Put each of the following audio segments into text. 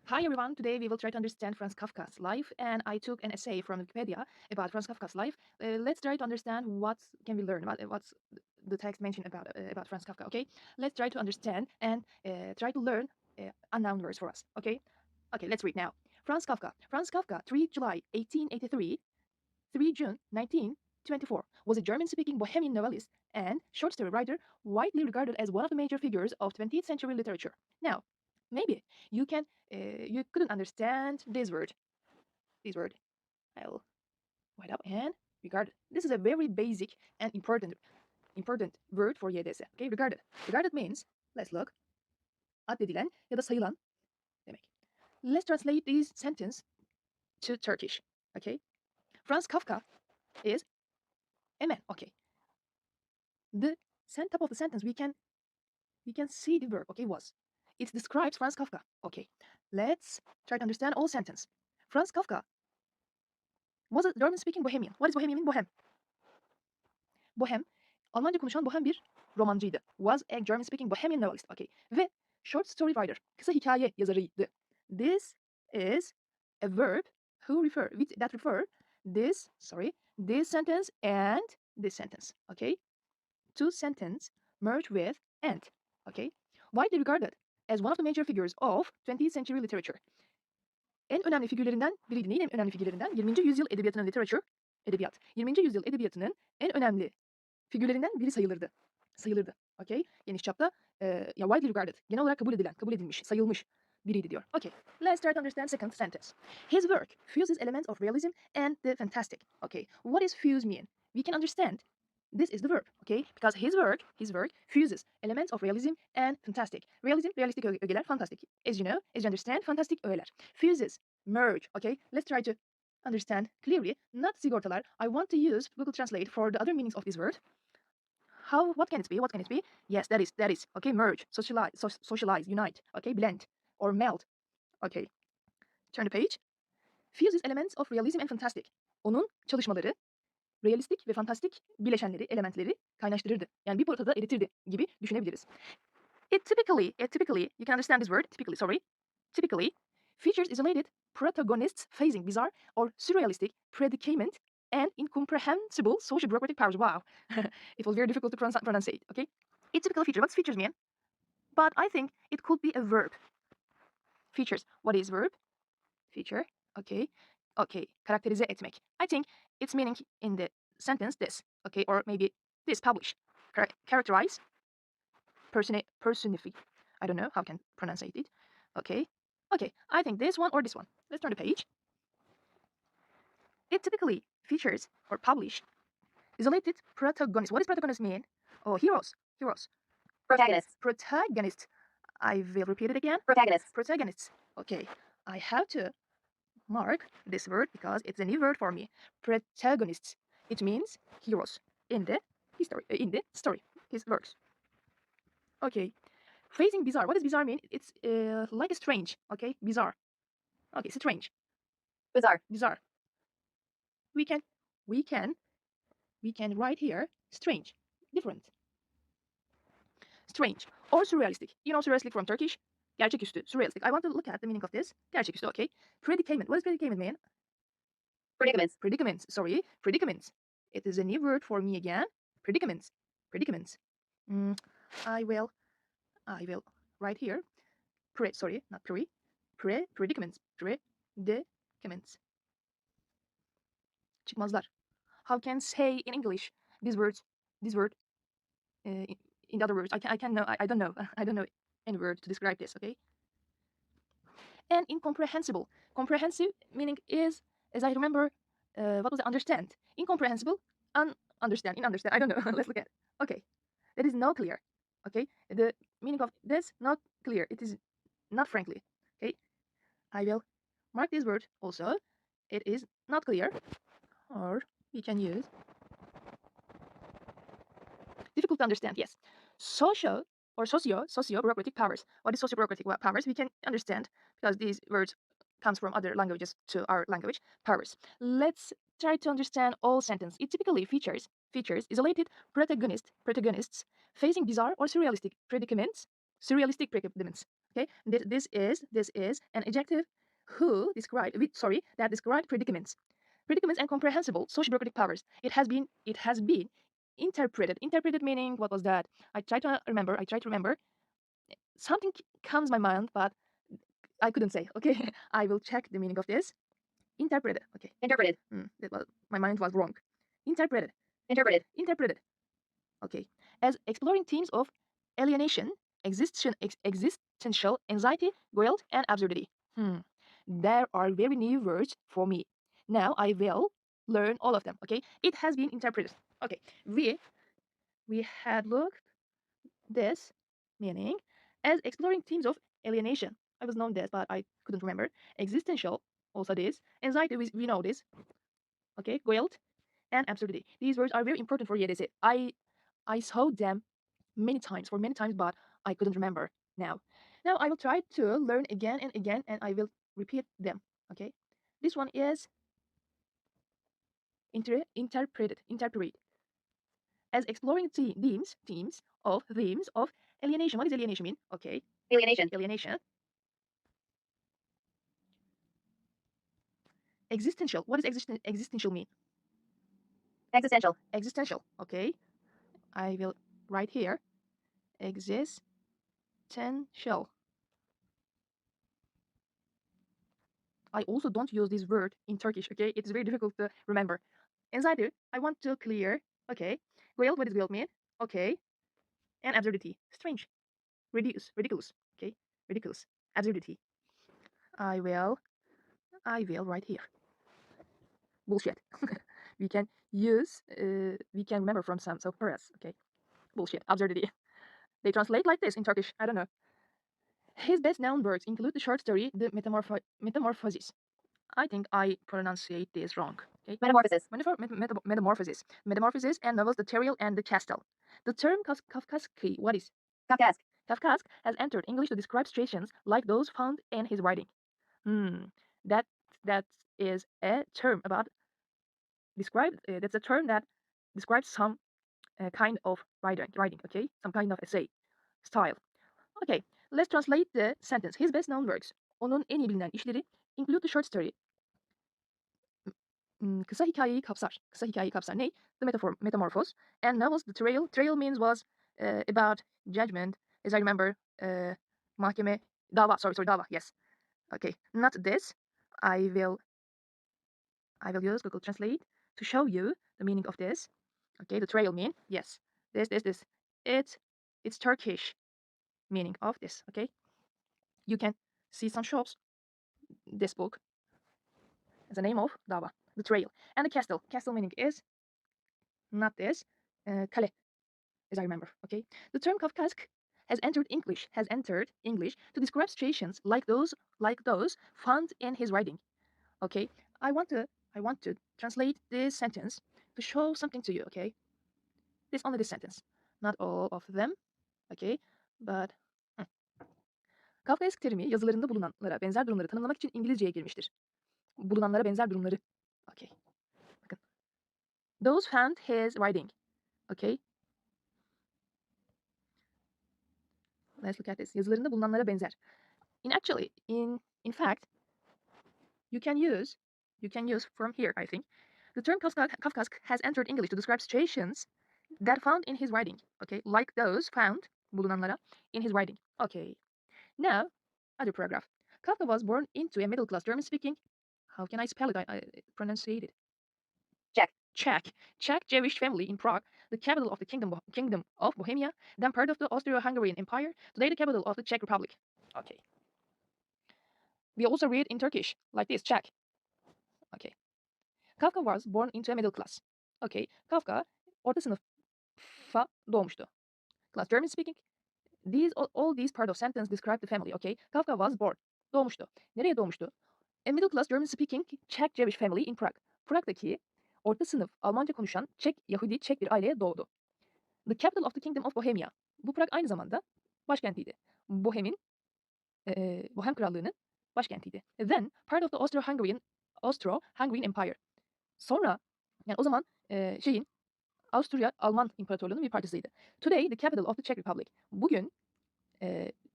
Hi everyone, today we will try to understand Franz Kafka's life, and I took an essay from Wikipedia about Franz Kafka's life. Let's try to understand what can we learn, what's the text mentioned about Franz Kafka, okay? Let's try to understand and try to learn unknown words for us, okay? Okay, let's read now. Franz Kafka. Franz Kafka, 3 July 1883, 3 June 1924, was a German-speaking Bohemian novelist and short story writer, widely regarded as one of the major figures of 20th century literature. Now, maybe you couldn't understand this word. This word. I'll write up and regarded. This is a very basic and important word for YDS. Okay, regarded. Regarded means, let's look, addedilen ya da sayılan demek. Let's translate this sentence to Turkish. Okay, Franz Kafka is a man. Okay, the top of the sentence we can see the verb. Okay, was. It describes Franz Kafka. Okay, let's try to understand all sentence. Franz Kafka was a German-speaking Bohemian. What is Bohemian mean? Bohem. Bohem, Almanca konuşan bohem bir romancıydı. Was a German-speaking Bohemian novelist. Okay. Ve short story writer. Kısa hikaye yazarıydı. This is a verb that refer this sentence and this sentence. Okay. Two sentence merge with and. Okay. Widely regarded as one of the major figures of 20th century literature. En önemli figürlerinden biriydi. Neyin en önemli figürlerinden? 20. yüzyıl edebiyatının edebiyat. 20. yüzyıl edebiyatının en önemli figürlerinden biri sayılırdı. Okay? Geniş çapta ya widely regarded. Genel olarak kabul edilmiş, sayılmış biriydi diyor. Okay. Let's try to understand second sentence. His work fuses elements of realism and the fantastic. Okay. What does fuse mean? We can understand this is the verb, okay? Because his work fuses elements of realism and fantastic. Realism, realistik ögeler, fantastic. As you know, as you understand, fantastic ögeler. Fuses, merge, okay? Let's try to understand clearly. Not sigortalar. I want to use Google Translate for the other meanings of this word. What can it be? What can it be? Yes, that is. Okay, merge, socialize, unite, okay, blend or melt. Okay. Turn the page. Fuses elements of realism and fantastic. Onun çalışmaları realistik ve fantastik bileşenleri, elementleri kaynaştırırdı. Yani bir potada eritirdi gibi düşünebiliriz. It typically, you can understand this word, typically features isolated protagonists facing bizarre or surrealistic predicament and incomprehensible social bureaucratic powers. Wow, it was very difficult to pronounce it, okay? It typically features, what's features mean? But I think it could be a verb. Features, what is verb? Feature, okay. Karakterize etmek. I think its meaning in the sentence this, okay, or maybe this, publish, characterize, personify. I don't know how can pronounce it. Okay, I think this one or this one. Let's turn the page. It typically features or publish isolated protagonists. What does protagonist mean? Oh, heroes. Protagonists. I will repeat it again. Protagonists. Okay, I have to mark this word because it's a new word for me. Protagonists. It means heroes in the story, his works. Okay. Facing bizarre. What does bizarre mean? It's like a strange. Okay, bizarre. Okay, strange. Bizarre. We can write here strange, different. Strange or surrealistic. You know surrealistic from Turkish. Gerçeküstü, surrealistic. I want to look at the meaning of this. Gerçeküstü, okay. Predicament. What does predicament mean? Predicaments. It is a new word for me again. Predicaments. I will write here. Predicaments. Predicaments. Çıkmazlar. How can say in English this word? In other words, I don't know. I don't know any word to describe this. Okay. And incomprehensible. Comprehensive meaning is, as I remember, what was it? Understand. Incomprehensible, understand. I don't know. Let's look at it. Okay. That is not clear. Okay. The meaning of this not clear. It is not frankly. Okay. I will mark this word also. It is not clear. Or we can use difficult to understand. Yes. Socio bureaucratic powers. What is socio bureaucratic powers? We can understand because these words comes from other languages to our language. Powers. Let's try to understand all sentence. It typically features isolated protagonists facing bizarre or surrealistic predicaments. Okay, this is an adjective that describe predicaments and comprehensible social-bureaucratic powers. It has been interpreted. Interpreted meaning what was that? I try to remember. Something comes my mind, but I couldn't say. Okay, I will check the meaning of this. Interpreted. Okay. interpreted, My mind was wrong. Interpreted. interpreted, Interpreted. Okay. As exploring themes of alienation, existential anxiety, guilt, and absurdity. There are very new words for me. Now I will learn all of them. Okay. It has been interpreted. Okay. We had looked this meaning as exploring themes of alienation. I was known this, but I couldn't remember. Existential, also this. Anxiety, we know this. Okay. Guilt and absurdity. These words are very important for YDC. I saw them for many times, but I couldn't remember now. Now I will try to learn again and again, and I will repeat them. Okay. This one is interpret as exploring themes of alienation. What does alienation mean? Okay. alienation, Alienation. Existential. What does existential mean? existential, Existential. Okay. I will write here. Existential. I also don't use this word in Turkish, okay? It's very difficult to remember. Anxiety, I want to clear, okay? Guilt, what does guilt mean? Okay. And absurdity, strange, ridiculous, okay? Ridiculous, absurdity. I will write here. Bullshit. we can we can remember from some phrases, okay? Bullshit, absurdity. They translate like this in Turkish, I don't know. His best known works include the short story, The Metamorphosis. I think I pronunciate this wrong. Okay? metamorphosis, Metamorphosis. Metamorphosis and novels The Terriel and The Castle. The term Kafkaesque, what is? Kafkaesque, Kafkaesque has entered English to describe situations like those found in his writing. That that is a term about that's a term that describes some kind of writing. Okay, some kind of essay style. Okay, let's translate the sentence. His best known works. Onun en iyi bilinen işleri include the short story. Kısa hikayeyi kapsar. Kısa hikayeyi kapsar. Ne? The Metamorphose. And novels, the Trail. Trail means was about judgment, as I remember. Mahkeme, dava. Sorry, dava. Yes. Okay, not this. I will use Google Translate to show you the meaning of this. Okay, the trail mean yes. This. It's Turkish meaning of this. Okay, you can see some shops. This book is the name of dava, the trail, and the castle. Castle meaning is not this. Kale, as I remember. Okay, the term Kafkaesque has entered English to describe situations like those found in his writing. Okay, I want to translate this sentence to show something to you. Okay, only this sentence, not all of them. Okay, but Kafkaesk terimi yazılarında bulunanlara benzer durumları tanımlamak için İngilizceye girmiştir. Bulunanlara benzer durumları. Okay. Bakın. Those found his writing. Okay. Let's look at this. Yazılarında bulunanlara benzer. In fact, you can use from here, I think. The term Kafkaesque has entered English to describe situations that found in his writing. Okay, like those found bulunanlara in his writing. Okay. Now, other paragraph. Kafka was born into a middle-class German-speaking. How can I spell it? I pronunciate it. Czech Jewish family in Prague, the capital of the Kingdom of Bohemia, then part of the Austro-Hungarian Empire, today the capital of the Czech Republic. Okay. We also read in Turkish like this, Czech. Okay. Kafka was born into a middle class. Okay. Kafka orta sınıfa doğmuştu. Class German speaking. All these part of sentence describe the family. Okay. Kafka was born. Doğmuştu. Nereye doğmuştu? A middle class German speaking Czech Jewish family in Prague. Prag'daki orta sınıf Almanca konuşan Çek bir aileye doğdu. The capital of the Kingdom of Bohemia. Bu Prag aynı zamanda başkentiydi. Bohem Krallığı'nın başkentiydi. Then part of the Austro-Hungarian Empire. Sonra yani o zaman Avusturya-Alman İmparatorluğu'nun bir parçasıydı. Today the capital of the Czech Republic. Bugün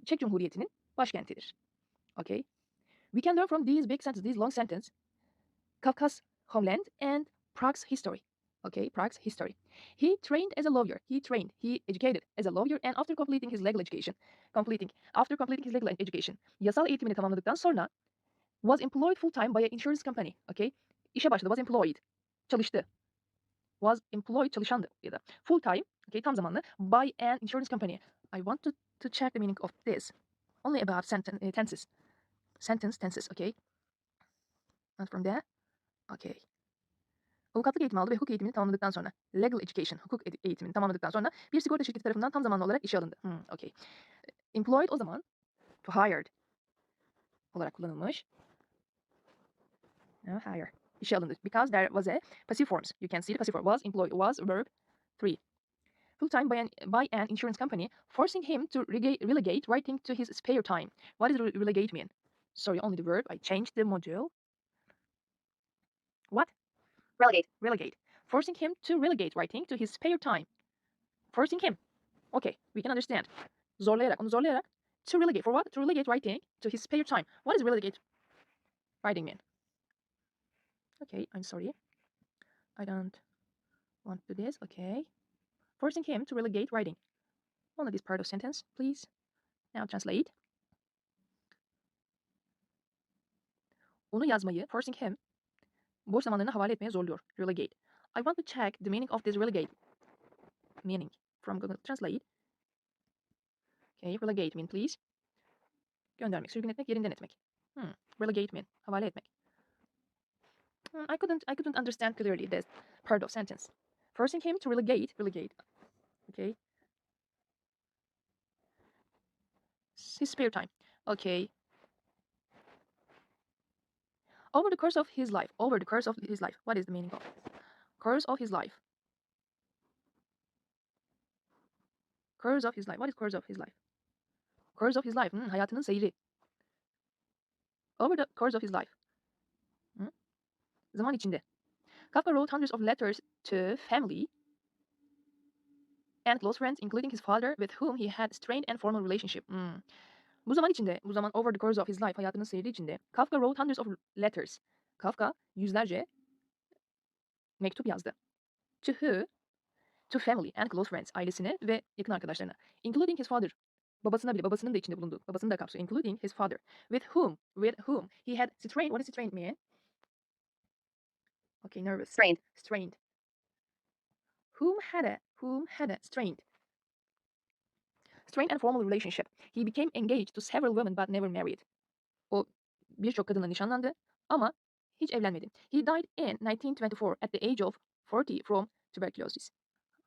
Çek Cumhuriyeti'nin başkentidir. Okay. We can learn from these big sentences, these long sentences, Kafka's homeland and Prague's history. Okay, Prague's history. He trained as a lawyer. He educated as a lawyer and after completing his legal education, yasal eğitimini tamamladıktan sonra was employed full time by an insurance company. Okay, işe başladı. Was employed. Çalıştı. Was employed çalışandı ya da full time. Okay, tam zamanlı by an insurance company. I want to check the meaning of this. Only about tenses. Tenses. Okay. Not from there. Okay. Avukatlık eğitimi aldı ve hukuk eğitimini tamamladıktan sonra legal education, eğitimini tamamladıktan sonra bir sigorta şirketi tarafından tam zamanlı olarak işe alındı. Okay. Employed o zaman to hired olarak kullanılmış. Hire. İşe alındı. Because there was a passive forms. You can see the passive form. Was employed. Was verb 3. Full time by an insurance company, forcing him to relegate writing to his spare time. What does relegate mean? Sorry, only the verb. I changed the module. What? Relegate. Forcing him to relegate writing to his spare time. Forcing him. Okay, we can understand. Onu zorlayarak. To relegate. For what? To relegate writing to his spare time. What does relegate writing mean? Okay, I'm sorry. I don't want to do this. Okay. Forcing him to relegate writing. Only this part of sentence, please. Now translate. Onu yazmayı, forcing him, boş zamanlarını havale etmeye zorluyor. Relegate. I want to check the meaning of this relegate. Meaning from Google Translate. Okay, relegate mean please. Göndermek, sürgün etmek, yerinden etmek. Relegate mean, havale etmek. I couldn't understand clearly this part of sentence. Forcing him to relegate. Okay. His spare time. Okay. Over the course of his life. What is the meaning of this? Course of his life. Course of his life. What is course of his life? Course of his life. Hayatının seyri. Over the course of his life. Zaman içinde. Kafka wrote hundreds of letters to family and close friends, including his father, with whom he had strained and formal relationship. Bu zaman over the course of his life, hayatının seyri içinde, Kafka wrote hundreds of letters. Kafka yüzlerce mektup yazdı. To who? To family and close friends, ailesine ve yakın arkadaşlarına. Including his father. Babasının da içinde bulunduğu, babasını da kapsıyor. Including his father. With whom he had strained. What does strained mean? Okay, nervous. Strained. Whom had a strained and formal relationship. He became engaged to several women but never married. O birçok kadınla nişanlandı ama hiç evlenmedi. He died in 1924 at the age of 40 from tuberculosis.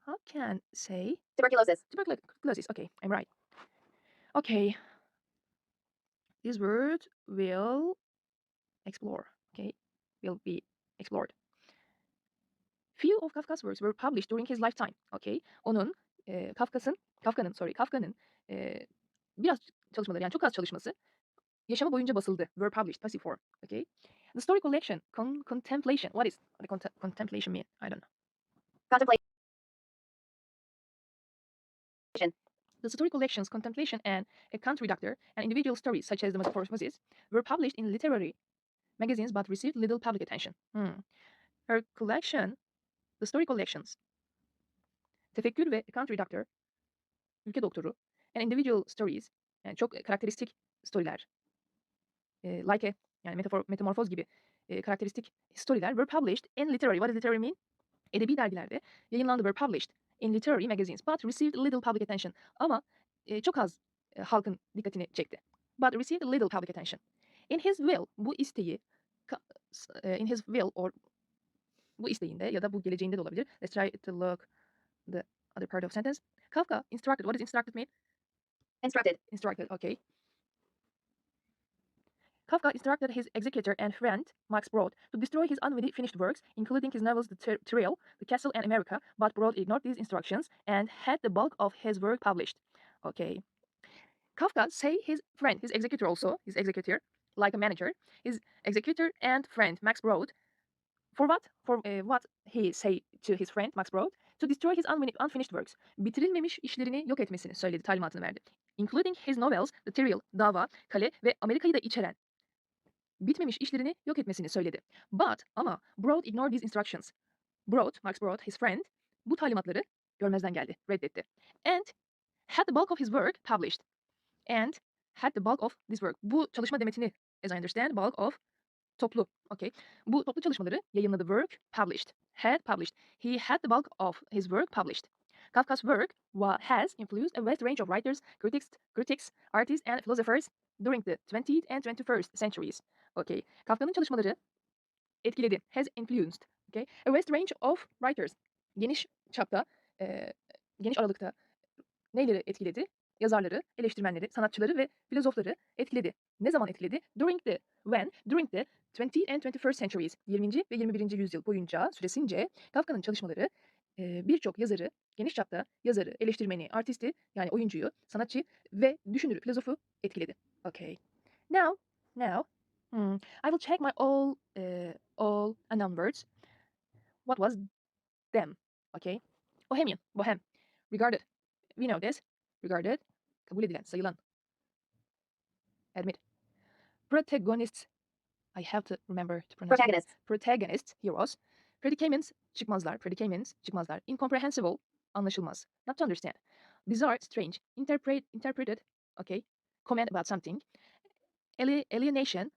How can say? Tuberculosis. Okay, I'm right. Okay. This word will explore. Okay, will be explored. Few of Kafka's works were published during his lifetime. Okay, Kafka'nın biraz çalışmaları yani çok az çalışması yaşamı boyunca basıldı. Were published, passive form. Okay. The story collection, contemplation. What is the contemplation mean? I don't know. Contemplation. The story collections, contemplation, and a count reductor, and individual stories such as the Metamorphoses were published in literary magazines but received little public attention. Her collection, the story collections, tefekkür ve account reductor, ülke doktoru, and individual stories, yani çok karakteristik storyler, like a yani metamorfoz gibi karakteristik storyler were published in literary. What does literary mean? Edebi dergilerde yayınlandı, were published in literary magazines but received little public attention. Ama çok az halkın dikkatini çekti. But received little public attention. In his will, bu isteği in his will or bu isteğinde ya da bu geleceğinde de olabilir. Let's try to look the other part of sentence. Kafka instructed. What does instructed mean? Instructed, okay. Kafka instructed his executor and friend, Max Brod, to destroy his unfinished works, including his novels The Trial, The Castle, and America, but Brod ignored these instructions and had the bulk of his work published. Okay. Kafka say his friend, his executor, like a manager, his executor and friend, Max Brod, for what? For what he say to his friend, Max Brod, to destroy his unfinished works. Bitirilmemiş işlerini yok etmesini söyledi, talimatını verdi. including his novels, The Trial, Dava, Kale ve Amerika'yı da içeren bitmemiş işlerini yok etmesini söyledi. Ama Broad ignored these instructions. Max Broad, his friend, bu talimatları görmezden geldi, reddetti. And had the bulk of his work published. And had the bulk of this work. Bu çalışma demetini, as I understand, bulk of toplu. Okay. Bu toplu çalışmaları yayınladı. Work published. Had published. He had the bulk of his work published. Kafka's work has influenced a vast range of writers, critics, artists, and philosophers during the 20th and 21st centuries. Okay. Kafka'nın çalışmaları etkiledi. Has influenced. Okay. A vast range of writers. Geniş çapta, geniş aralıkta neyleri etkiledi? Yazarları, eleştirmenleri, sanatçıları ve filozofları etkiledi. Ne zaman etkiledi? During the 20th and 21st centuries, 20. ve 21. yüzyıl boyunca süresince Kafka'nın çalışmaları birçok yazarı, geniş çapta yazarı, eleştirmeni, artisti yani oyuncuyu, sanatçı ve düşünürü, filozofu etkiledi. Okay. Now, I will check my all unknown words. What was them? Okay. Bohem. Regarded. We know this. Regarded. Kabul edilen, sayılan. Admit. Protagonists. I have to remember to pronounce. Protagonists, heroes. Predicaments, çıkmazlar. Incomprehensible, anlaşılmaz. Not to understand. Bizarre, strange. Interpreted, okay. Comment about something. Alienation,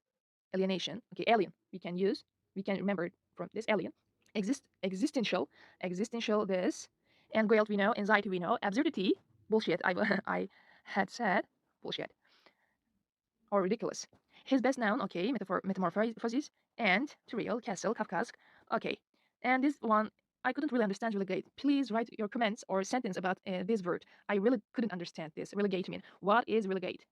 okay. Alien, we can remember from this alien. Existential, this. And guilt, we know. Anxiety, we know. Absurdity, bullshit, I had said bullshit. Or ridiculous. His best noun, okay, metamorphosis, and Trial, Castle, Kafkask, okay. And this one, I couldn't really understand relegate. Please write your comments or sentence about this word. I really couldn't understand this. Relegate mean. What is relegate?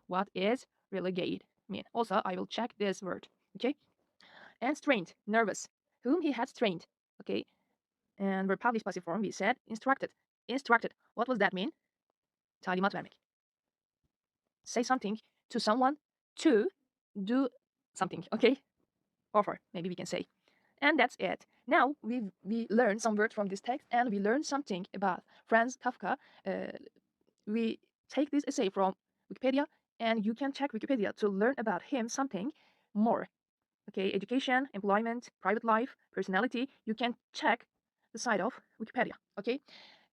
What is relegate mean? Also, I will check this word, okay? And strained, nervous. Whom he had strained, okay? And verb published passive form, we said instructed. What does that mean? Talimat vermek. Say something to someone to do something, okay? Offer, maybe we can say. And that's it. Now we learned some words from this text and we learned something about Franz Kafka. We take this essay from Wikipedia and you can check Wikipedia to learn about him something more. Okay, education, employment, private life, personality. You can check the site of Wikipedia. Okay,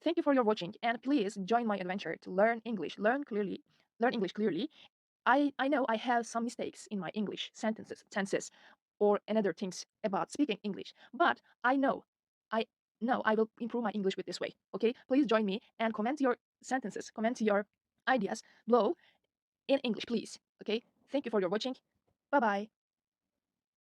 thank you for your watching and please join my adventure to learn English. Learn English clearly. I know I have some mistakes in my English tenses, or another things about speaking English, but I know I will improve my English with this way. Okay, please join me and comment your sentences, comment your ideas below in English, please. Okay, thank you for your watching. Bye bye.